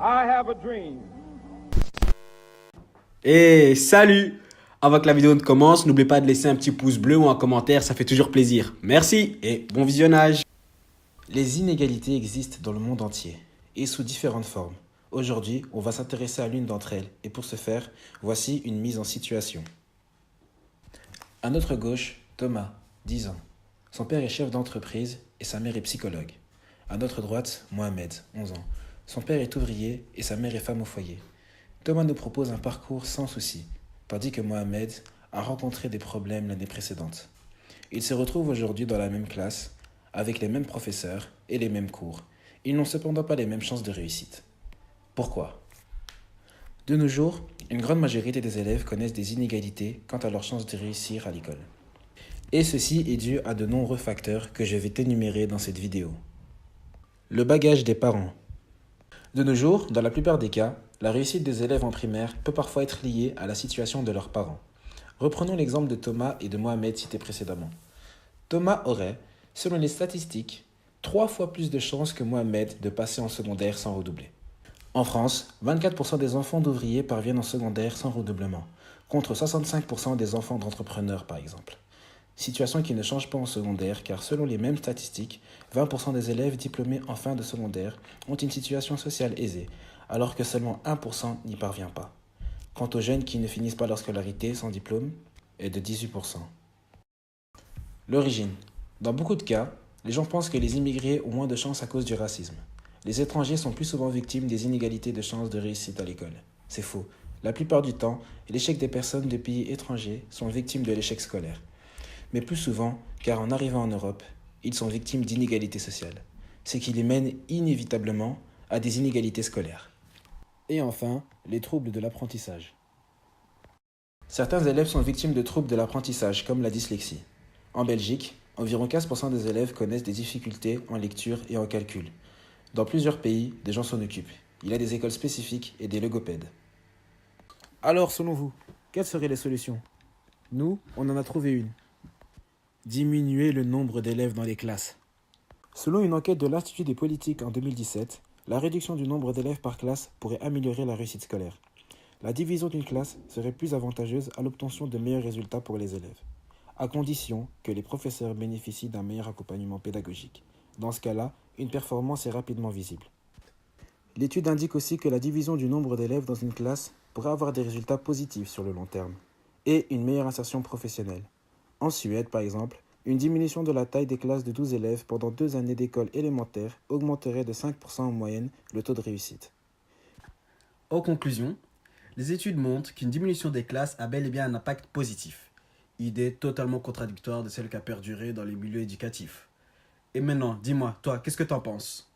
I have a dream. Et salut! Avant que la vidéo ne commence, n'oubliez pas de laisser un petit pouce bleu ou un commentaire, ça fait toujours plaisir. Merci et bon visionnage! Les inégalités existent dans le monde entier et sous différentes formes. Aujourd'hui, on va s'intéresser à l'une d'entre elles et pour ce faire, voici une mise en situation. À notre gauche, Thomas, 10 ans. Son père est chef d'entreprise et sa mère est psychologue. À notre droite, Mohamed, 11 ans. Son père est ouvrier et sa mère est femme au foyer. Thomas nous propose un parcours sans souci, tandis que Mohamed a rencontré des problèmes l'année précédente. Il se retrouve aujourd'hui dans la même classe, avec les mêmes professeurs et les mêmes cours. Ils n'ont cependant pas les mêmes chances de réussite. Pourquoi ? De nos jours, une grande majorité des élèves connaissent des inégalités quant à leurs chances de réussir à l'école. Et ceci est dû à de nombreux facteurs que je vais t'énumérer dans cette vidéo. Le bagage des parents. De nos jours, dans la plupart des cas, la réussite des élèves en primaire peut parfois être liée à la situation de leurs parents. Reprenons l'exemple de Thomas et de Mohamed cités précédemment. Thomas aurait, selon les statistiques, 3 fois plus de chances que Mohamed de passer en secondaire sans redoubler. En France, 24% des enfants d'ouvriers parviennent en secondaire sans redoublement, contre 65% des enfants d'entrepreneurs par exemple. Situation qui ne change pas en secondaire car selon les mêmes statistiques, 20% des élèves diplômés en fin de secondaire ont une situation sociale aisée, alors que seulement 1% n'y parvient pas. Quant aux jeunes qui ne finissent pas leur scolarité sans diplôme, est de 18%. L'origine. Dans beaucoup de cas, les gens pensent que les immigrés ont moins de chances à cause du racisme. Les étrangers sont plus souvent victimes des inégalités de chances de réussite à l'école. C'est faux. La plupart du temps, l'échec des personnes de pays étrangers sont victimes de l'échec scolaire. Mais plus souvent, car en arrivant en Europe, ils sont victimes d'inégalités sociales, ce qui les mène inévitablement à des inégalités scolaires. Et enfin, les troubles de l'apprentissage. Certains élèves sont victimes de troubles de l'apprentissage, comme la dyslexie. En Belgique, environ 15% des élèves connaissent des difficultés en lecture et en calcul. Dans plusieurs pays, des gens s'en occupent. Il y a des écoles spécifiques et des logopèdes. Alors, selon vous, quelles seraient les solutions ? Nous, on en a trouvé une. Diminuer le nombre d'élèves dans les classes. Selon une enquête de l'Institut des politiques en 2017, la réduction du nombre d'élèves par classe pourrait améliorer la réussite scolaire. La division d'une classe serait plus avantageuse à l'obtention de meilleurs résultats pour les élèves, à condition que les professeurs bénéficient d'un meilleur accompagnement pédagogique. Dans ce cas-là, une performance est rapidement visible. L'étude indique aussi que la division du nombre d'élèves dans une classe pourrait avoir des résultats positifs sur le long terme et une meilleure insertion professionnelle. En Suède, par exemple, une diminution de la taille des classes de 12 élèves pendant 2 années d'école élémentaire augmenterait de 5% en moyenne le taux de réussite. En conclusion, les études montrent qu'une diminution des classes a bel et bien un impact positif. Idée totalement contradictoire de celle qui a perduré dans les milieux éducatifs. Et maintenant, dis-moi, toi, qu'est-ce que t'en penses ?